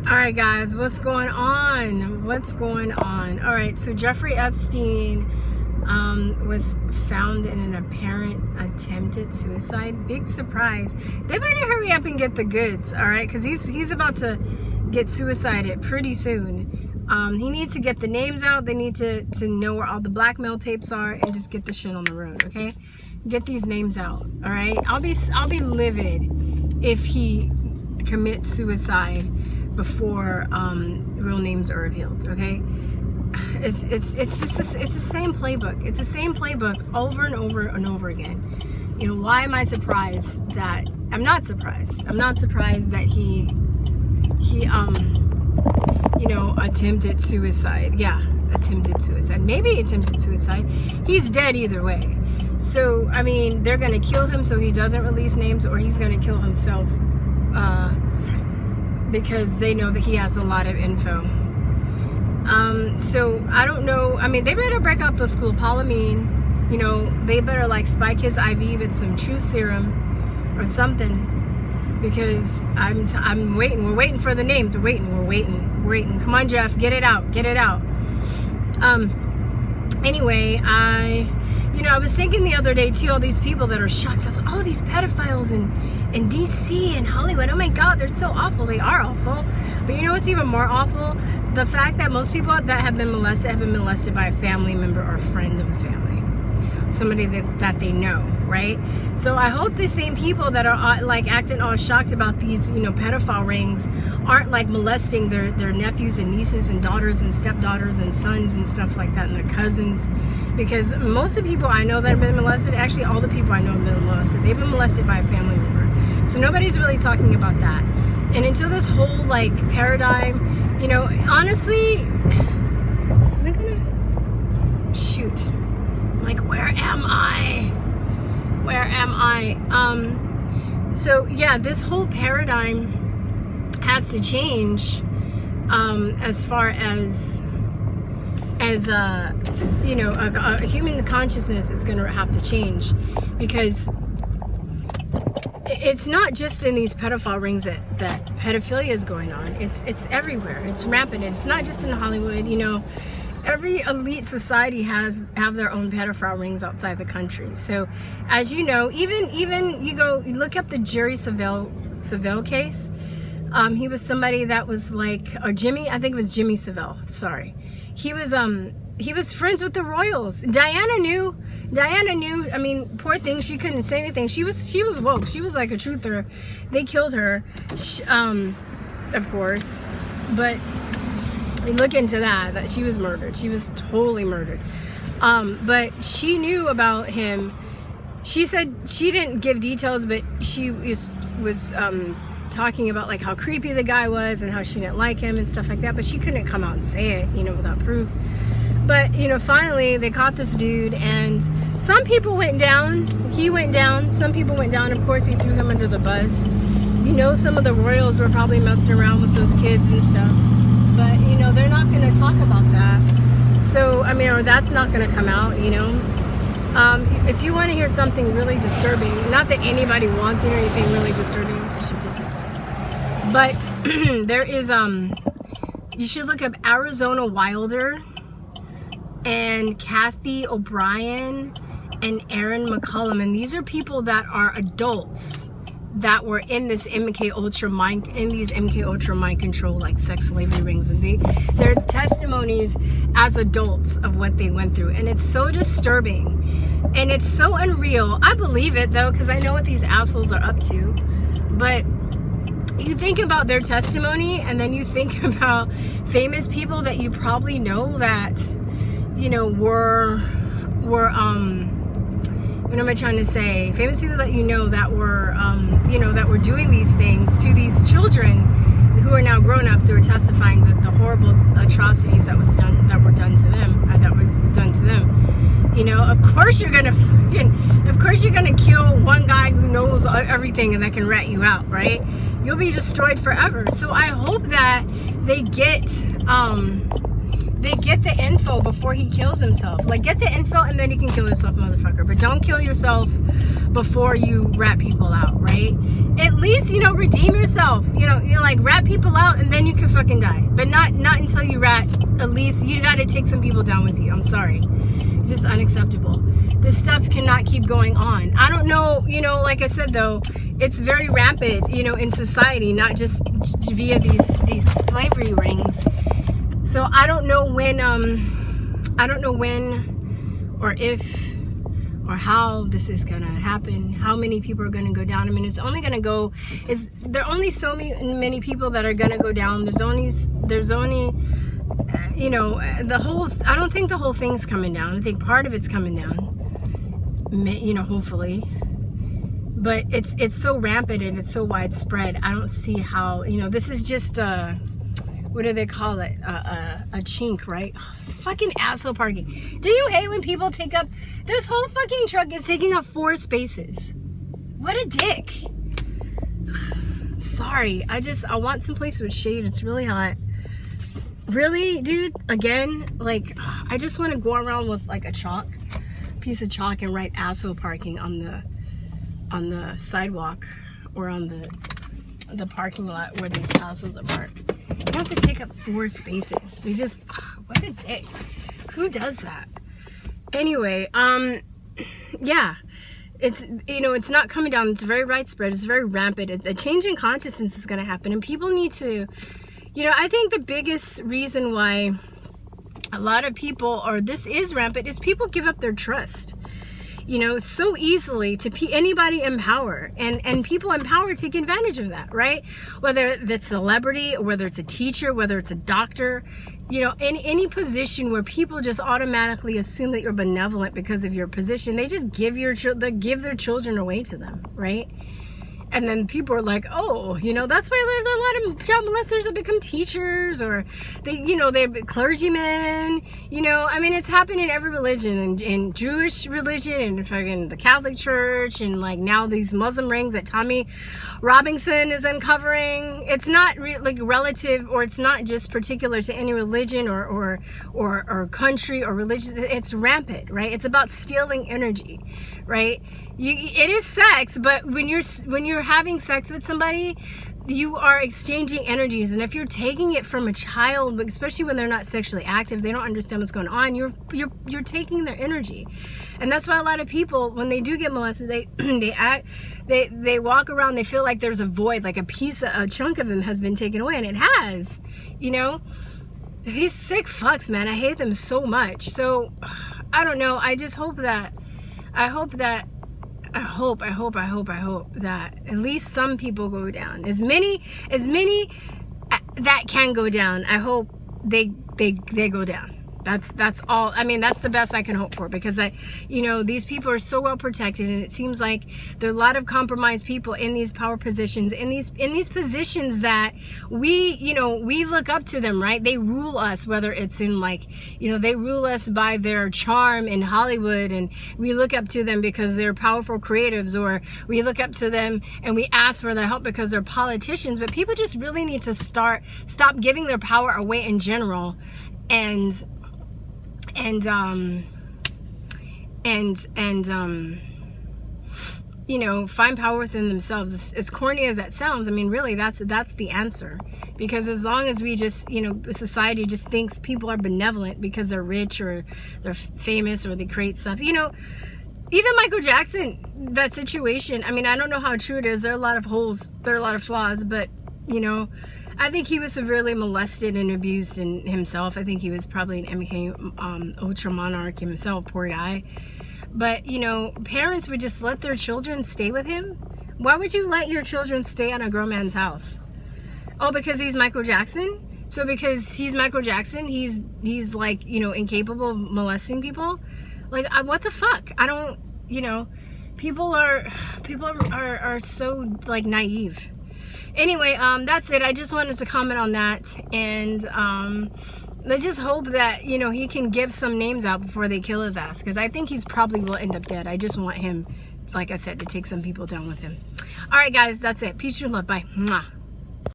All right, guys, what's going on? All right, so Jeffrey Epstein was found in an apparent attempted suicide. Big surprise. They better hurry up and get the goods, all right? Because he's about to get suicided pretty soon. He needs to get the names out. They need to know where all the blackmail tapes are and just get the shit on the road, okay? Get these names out, all right? I'll be livid if he commits suicide before real names are revealed, okay? It's the same playbook. It's the same playbook over and over and over again. You know, why am I surprised that I'm not surprised that he you know, attempted suicide. Yeah, attempted suicide. Maybe attempted suicide. He's dead either way. So, I mean, they're gonna kill him so he doesn't release names, or he's gonna kill himself because they know that he has a lot of info. So I don't know. I mean, they better break out the scopolamine. You know, they better like spike his IV with some Chute serum or something, because I'm waiting. We're waiting for the names. We're waiting. Come on, Jeff, get it out. Anyway, I was thinking the other day too, all these people that are shocked, oh, these pedophiles in DC and Hollywood, oh my God, they're so awful. They are awful. But you know what's even more awful? The fact that most people that have been molested by a family member or a friend of the family, somebody that they know, right? So I hope the same people that are like acting all shocked about these, you know, pedophile rings aren't like molesting their nephews and nieces and daughters and stepdaughters and sons and stuff like that, and their cousins. Because most of the people I know that have been molested, actually all the people I know have been molested, they've been molested by a family member. So nobody's really talking about that. And until this whole like paradigm, you know, honestly, am I gonna shoot? Like, where am I? So yeah, this whole paradigm has to change as far as you know, a human consciousness is going to have to change, because it's not just in these pedophile rings that pedophilia is going on. It's everywhere. It's rampant. It's not just in Hollywood. You know, every elite society have their own pedophile rings outside the country. So, as you know, even you look up the Jerry Savelle case. He was somebody that was like, or Jimmy, I think it was Jimmy Savelle. Sorry, he was friends with the royals. Diana knew. I mean, poor thing, she couldn't say anything. She was woke. She was like a truther. They killed her, of course, but. Look into that she was murdered. She was totally murdered. But she knew about him. She said she didn't give details, but she was talking about like how creepy the guy was and how she didn't like him and stuff like that. But she couldn't come out and say it, you know, without proof. But, you know, finally they caught this dude, and some people went down. He went down. Some people went down. Of course, he threw him under the bus. You know, some of the royals were probably messing around with those kids and stuff. But, you know, they're not going to talk about that. So, I mean, or that's not going to come out, you know. If you want to hear something really disturbing, not that anybody wants to hear anything really disturbing, I should put this up. But there is, you should look up Arizona Wilder and Cathy O'Brien and McCollum. And these are people that are adults that were in this MK Ultra mind control, like sex slavery rings, and their testimonies as adults of what they went through. And it's so disturbing and it's so unreal. I believe it though, because I know what these assholes are up to. But you think about their testimony, and then you think about famous people that you probably know that, you know, were what am I trying to say? Famous people that you know that were, you know, that were doing these things to these children who are now grown-ups, who are testifying that the horrible atrocities that were done to them. You know, of course you're gonna kill one guy who knows everything and that can rat you out, right? You'll be destroyed forever. So I hope that they get the info before he kills himself. Like, get the info and then he can kill himself, motherfucker. But don't kill yourself before you rat people out, right? At least, you know, redeem yourself. You know, like rat people out and then you can fucking die. But not until you rat. At least you got to take some people down with you. I'm sorry. It's just unacceptable. This stuff cannot keep going on. I don't know, you know, like I said though, it's very rampant, you know, in society, not just via these slavery rings. So I don't know when or if or how this is gonna happen, how many people are gonna go down. I mean, it's only gonna go, there are only so many people that are gonna go down. There's only you know, I don't think the whole thing's coming down. I think part of it's coming down, you know, hopefully. But it's so rampant and it's so widespread. I don't see how, you know, this is just what do they call it? A chink, right? Oh, fucking asshole parking. Do you hate when people take up, this whole fucking truck is taking up 4 spaces. What a dick. Sorry, I want some place with shade. It's really hot. Really, dude? Again? Like, I just want to go around with like a piece of chalk and write asshole parking on the sidewalk or on the parking lot where these assholes are parked. You have to take up 4 spaces. They just, what a dick. Who does that? Anyway, yeah. It's, you know, it's not coming down. It's very widespread. It's very rampant. It's a change in consciousness is going to happen. And people need to, you know, I think the biggest reason why a lot of people, or this is rampant, is people give up their trust. You know, so easily to anybody in power, and people in power take advantage of that, right? Whether that's celebrity, or whether it's a teacher, whether it's a doctor, you know, in any position where people just automatically assume that you're benevolent because of your position, they just give their children away to them, right? And then people are like, oh, you know, that's why there's a lot of child molesters that become teachers, or they, you know, they're clergymen. You know, I mean, it's happened in every religion, in Jewish religion, and fucking the Catholic Church, and like now these Muslim rings that Tommy Robinson is uncovering. It's not like relative, or it's not just particular to any religion or country or religion. It's rampant, right? It's about stealing energy, right? It is sex, but when you're having sex with somebody, you are exchanging energies. And if you're taking it from a child, especially when they're not sexually active, they don't understand what's going on, you're taking their energy. And that's why a lot of people, when they do get molested, they walk around, they feel like there's a void, like a chunk of them has been taken away, and it has, you know. These sick fucks, man, I hate them so much. So I don't know, I just hope that I hope that at least some people go down. As many that can go down, I hope they go down. That's all. I mean, that's the best I can hope for, because you know, these people are so well protected, and it seems like there are a lot of compromised people in these power positions, in these positions that we look up to them, right? They rule us, whether it's in, like, you know, they rule us by their charm in Hollywood, and we look up to them because they're powerful creatives, or we look up to them and we ask for their help because they're politicians. But people just really need to stop giving their power away in general, and you know, find power within themselves. As corny as that sounds, I mean, really, that's the answer. Because as long as we just, you know, society just thinks people are benevolent because they're rich or they're famous or they create stuff, you know. Even Michael Jackson, that situation, I mean, I don't know how true it is. There are a lot of holes, there are a lot of flaws, but, you know, I think he was severely molested and abused in himself. I think he was probably an MK Ultra monarch himself, poor guy. But, you know, parents would just let their children stay with him. Why would you let your children stay at a grown man's house? Oh, because he's Michael Jackson? So because he's Michael Jackson, he's like, you know, incapable of molesting people? Like, what the fuck? I don't, you know, people are so, like, naive. Anyway, that's it. I just wanted to comment on that, and let's just hope that, you know, he can give some names out before they kill his ass, because I think he's probably will end up dead. I just want him, like I said, to take some people down with him. All right, guys, that's it. Peace and love. Bye. Mwah.